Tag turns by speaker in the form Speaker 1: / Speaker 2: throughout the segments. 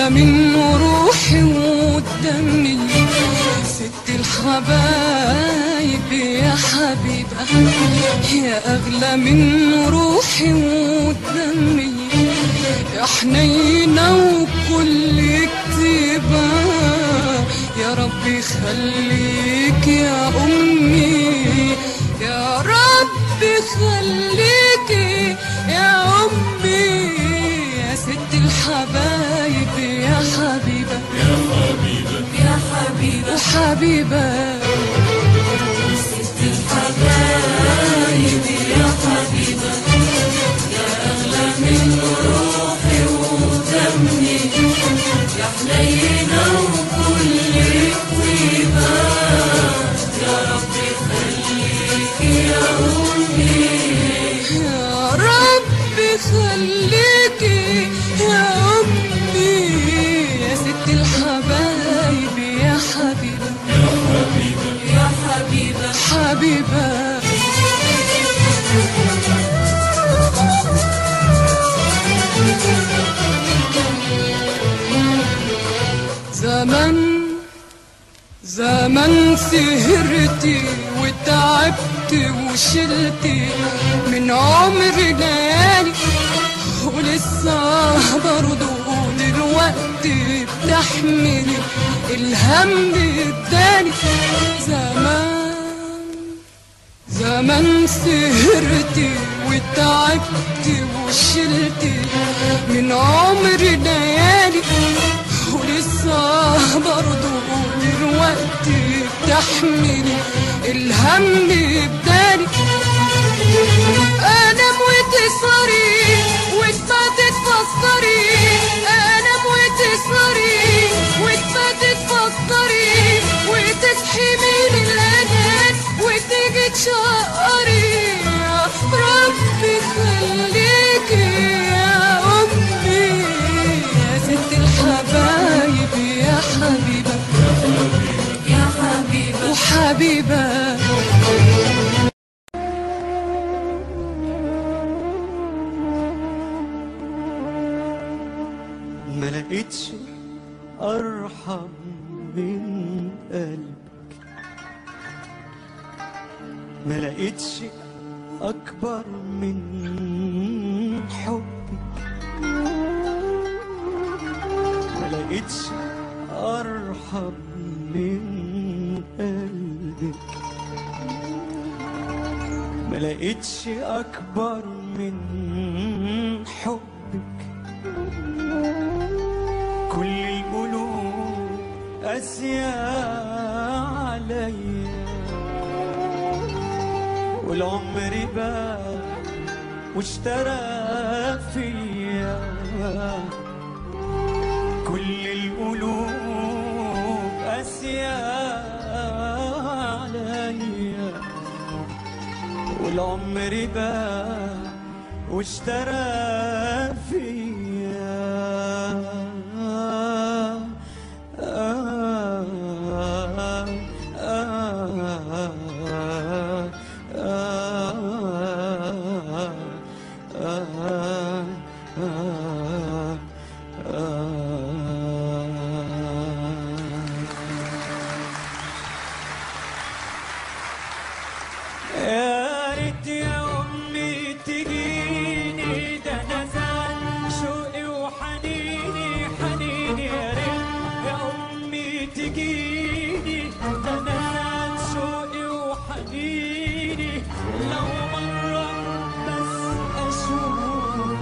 Speaker 1: أغلى من روحي ودمي، ست الحبايب يا حبيبة، يا أغلى من روحي ودمي، يا حنينة وكل كتيبة، يا ربي خليك يا أمي، يا ربي خليك يا أمي، يا ست الحبايب يا حبيبة،
Speaker 2: يا حبيبة
Speaker 1: يا حبيبة وحبيبة،
Speaker 2: ست الحبايب يا حبيبة، يا أغلى من روحي ودمي، يا حنينة وكل طيبة، يا ربي خليك يا أمي،
Speaker 1: يا ربي خليك يا أمي، يا ست الحبايب يا حبيبة،
Speaker 2: يا حبيبة
Speaker 1: يا حبيبة حبيبة. زمان سهرتي وتعبت وشلتي من عمري ليالي، ولسه برضو دلوقتي بتحملي الهم الداني. زمان سهرتي وتعبت وشلتي من عمري ليالي، ولسه برضو دلوقتي بتحملي الهم بدالي. انام وتسهري وتباتي تفكري، انام وتسهري وتباتي تفكري، وتصحي من الانام وتيجي تشقري، يا ربي خليكي يا امي، يا ست الحبايب يا حبيبة، يا حبيبة وحبيبة.
Speaker 3: ما لقيتش أرحم من قلبك، ما لقيتش أكبر من حبك، ما لقيتش أرحم من قلبك، ما لقيتش أكبر من حبك. كل القلوب قاسية عليا، والعمر باع واشترى فيا. كل القلوب قاسية عليا، والعمر باع واشترى فيا. يا ريت يا أمي تجيني، ده أنا زعل شوقي وحنيني حنيني. يا ريت يا أمي تجيني، ده أنا زعل شوقي وحنيني. لو مرة بس أشوف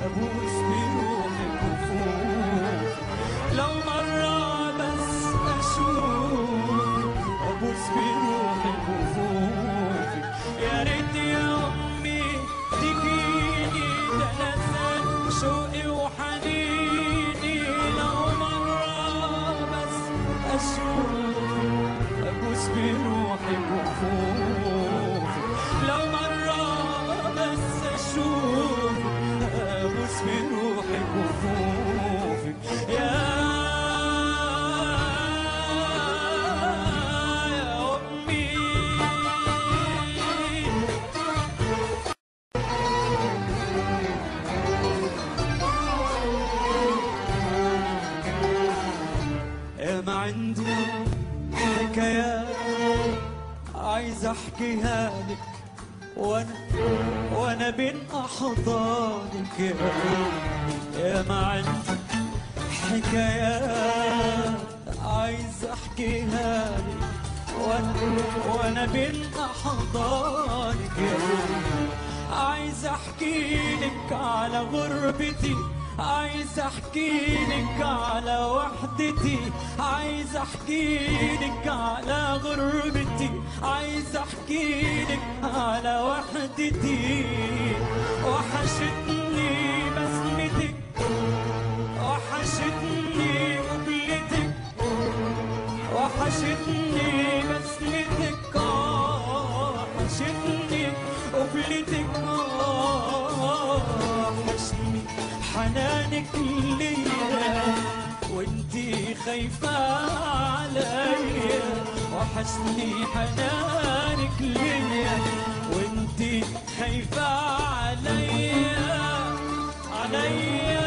Speaker 3: أبوس بروحك وفوق، لو مرة بس أشوف أبوس بروحك وفوق. يا ريت يا أمي تجيني، ده أنا زاد شوقي وحنيني. لو مرة بس أشوف أبوس بروحك وخوفك، لو مرة بس أشوف أبوس بروحك وخوفك. يا ما عندي حكايات عايز احكيها لك، وانا بين احضانك يا ما عندي حكايات عايز احكيها لك، وانا بين احضانك عايز احكي لك على غربتي، عايز احكي لك على وحدتي، عايز احكي لك على غربتي، عايز احكي لك على وحدتي. وحشتني بسمتك، وحشتني قبلتك، وحشتني بسمتك، وحشتني قبلتك، وحشتني حنانك ليا وانتي خايفة عليا، وحشتني حنانك ليا وانتي خايفة عليا عليا.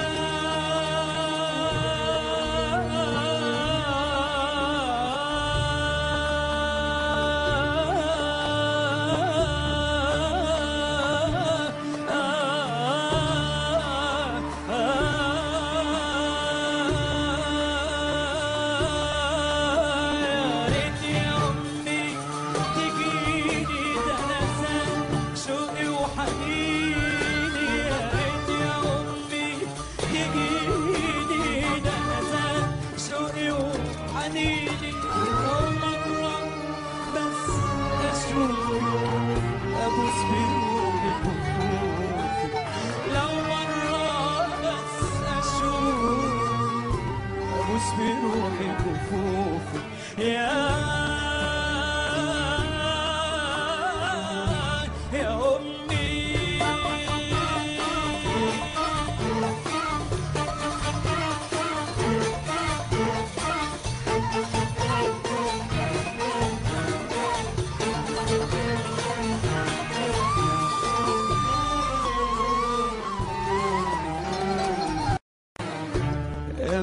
Speaker 3: أبوس بروحك لو مرة بس أشوف، أبوس بروحك وفوفك يا أمي.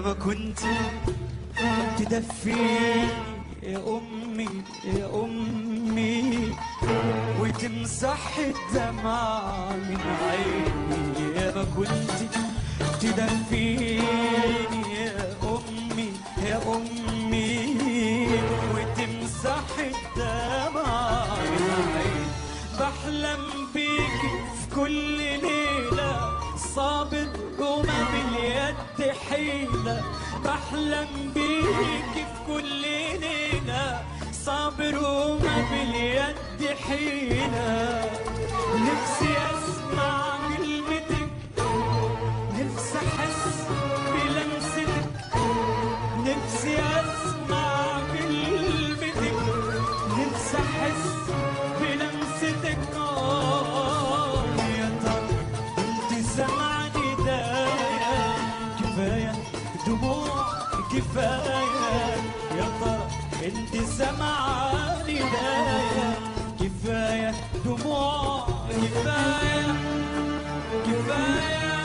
Speaker 3: ما كنت تدفيني يا أمي يا أمي وتمسح الدمع من عيني، يا ما كنت تدفيني يا أمي يا أمي وتمسح الدمع من عيني. بحلم بيكي في كل ليلة صابر وما باليد حيلة، بحلم بيكي في كل ليلة صابر وما باليد حيلة. نفسي اسمع كلمتك، نفسي احس بلمستك، نفسي اسمع كلمتك، نفسي احس بلمستك. يا ترى انت سمعني دايا كفاية دموع كفاية، يا ترى انت سمعني دايا كفاية دموع كفاية كفاية.